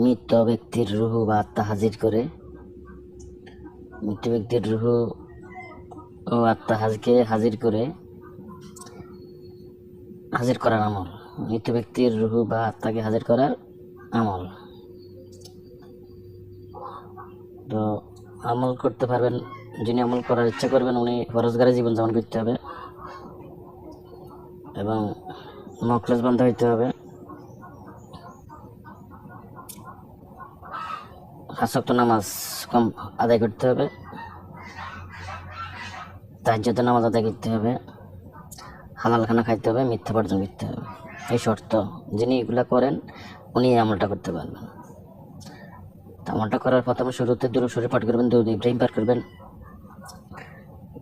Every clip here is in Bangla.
মৃত ব্যক্তির রুহু বা আত্মা হাজির করে, মৃত ব্যক্তির রুহু ও আত্মা হাজির করে হাজির করার আমল। মৃত ব্যক্তির রুহু বা আত্মাকে হাজির করার আমল। তো আমল করতে পারবেন, যিনি আমল করার ইচ্ছা করবেন উনি ফরজগারে জীবনযাপন করতে হবে এবং মখলেস বন্ধ হইতে হবে, 5 ওয়াক্ত নামাজ কম আদায় করতে হবে, তাহাজ্জুদের নামাজ আদায় করতে হবে, হালাল খানা খাইতে হবে, মিথ্যা বর্জন করতে হবে। এই শর্ত, যিনি এগুলা করেন উনি এই আমলটা করতে পারবেন। আমলটা করার প্রথমে শুরুতে দুরূদ শরীফ পাঠ করবেন, দুরূদ ইব্রাহিম পাঠ করবেন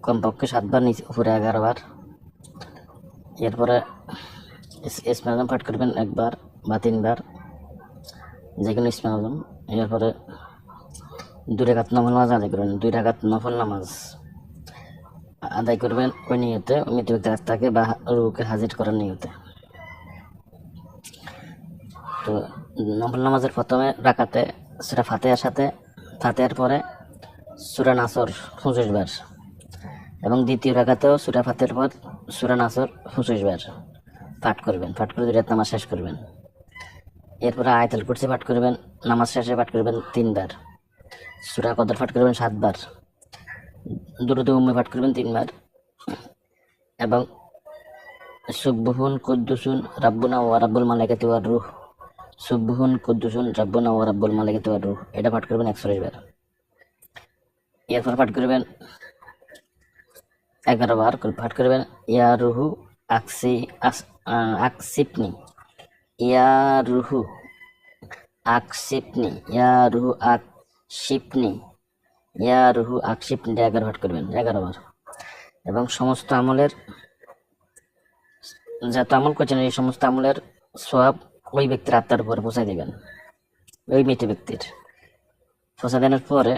কমপক্ষে 7 বার, নিচে উপরে 11 বার। এরপরে ইসমে আজম পাঠ করবেন 1 বার বা 3 বার, যে কোনো ইসমে আজম। এরপরে 2 রাকাত নফল নামাজ আদায় করবেন, 2 রাকাত নফল নামাজ আদায় করবেন ওই নিয়তে, মৃত ব্যক্তির আত্মাকে বা রূহকে হাজির করার নিয়তে। তো নফল নামাজের প্রথমে রাকাতে সূরা ফাতিহার সাথে, ফাতিহার পরে সূরা নাসর 25 বার, এবং দ্বিতীয় রাকাতেও সূরা ফাতিহার পর সূরা নাসর 25 বার পাঠ করবেন। পাঠ করে 2 রাকাত নামাজ শেষ করবেন। এরপরে আয়াতুল কুরসি পাঠ করবেন, নামাজ শেষে পাঠ করবেন 3 বার, সূরা কদর পাঠ করবেন 7 বার, দুরূদ উম্মি পাঠ করবেন 3 বার, এবং সুবহুন কুদ্দুসুন রাব্বুনা ওয়া রাব্বুল মালাইকাতি ওয়ার রূহ, সুবহুন কুদ্দুসুন রাব্বুনা ওয়া রাব্বুল মালাইকাতি ওয়ার রূহ, এটা পাঠ করবেন 140 বার। এরপর পাঠ করবেন 11 বার পাঠ করবেন ইয়া রুহু আকসিপনি, ইয়া রুহু আকসিপনি, ইয়া রুহু আকসিপনি, ইয়া রুহু আকসিপনি, 11 পাঠ করবেন 11 বার। এবং সমস্ত আমলের, যত আমল করছেন এই সমস্ত আমলের সওয়াব ওই ব্যক্তির আত্মার উপরে পৌঁছায় দিবেন। ওই মৃত ব্যক্তির পৌঁছা দেওয়ার পরে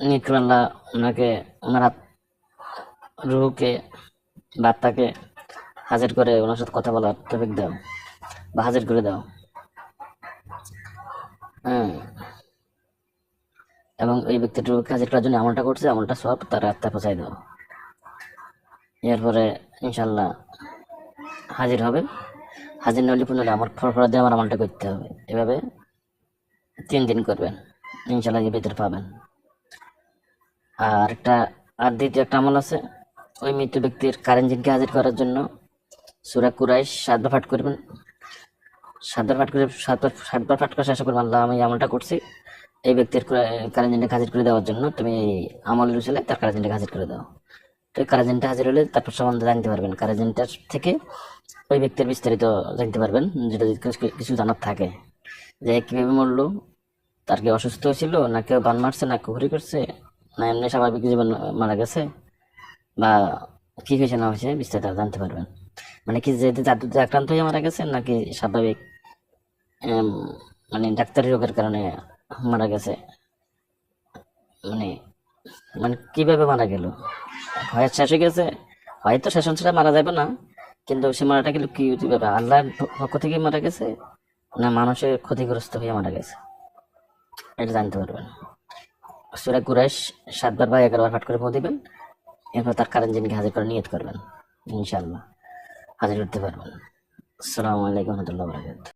নিকরাল্লাহ ওনাকে, ওনার রুহকে বা আত্মাকে হাজির করে ওনার সাথে কথা বলার তৌফিক দাও বা হাজির করে দাও। এবং এই ব্যক্তির রুহকে হাজির করার জন্য আমলটা করছে, আমলটা সওয়াব তার আত্মা পৌঁছায় দাও। এরপরে ইনশাল্লাহ হাজির হবে। হাজির না হলে পুনরায় আমার ফরফরা দিয়ে আমার আমলটা করতে হবে। এভাবে 3 দিন করবেন, ইনশাল্লাহ এর ভিতরে পাবেন। আর দ্বিতীয় একটা আমল আছে, ওই মৃত ব্যক্তির কারেন্ট জিনকে হাজির করার জন্য সূরা কুরাইশ 7 বার পাঠ করবেন। 7 বার পাঠ করে 7 বার পাঠ করে শেষ করবেন, আল্লাহ আমি আমলটা করছি এই ব্যক্তির কারেন্ট জিনকে হাজির করে দেওয়ার জন্য, তুমি এই আমলের উসিলে তার কারেন্ট জিনকে হাজির করে দাও। তো কারেন্ট জিনটা হাজির হলে তারপর সম্বন্ধে জানতে পারবেন, কারেন্ট জিনটার থেকে ওই ব্যক্তির বিস্তারিত জানতে পারবেন, যেটা কিছু জানার থাকে, যে কিভাবে মরলো, তার কি অসুস্থ ছিল, না কেউ বান মারছে, না কুহুরি করছে, না এমনি স্বাভাবিক জীবন মারা গেছে, বা কি হয়েছে না হয়েছে বিস্তারিত জানতে পারবেন। মানে কি যে জাদুতে আক্রান্ত হয়ে মারা গেছে, নাকি স্বাভাবিক মানে ডাক্তারি রোগের কারণে মারা গেছে, মানে মানে কিভাবে মারা গেল, হয় শেষ হয়ে গেছে, হয়তো শেষন ছাড়া মারা যাবে না, কিন্তু সে মারাটা গেল কি কিভাবে, আল্লাহর পক্ষ থেকে মারা গেছে না মানুষের ক্ষতিগ্রস্ত হয়ে মারা গেছে, এটা জানতে পারবেন। সূরা কুরাইশ 7 বার বা 11 বার পাঠ করে দিবেন। এরপর তার কারেন্ট জিনকে হাজির করে নিয়ত করবেন, ইনশাআল্লাহ হাজির করতে পারবেন। আসসালামু আলাইকুম ওয়া রাহমাতুল্লাহি ওয়া বারাকাতুহু।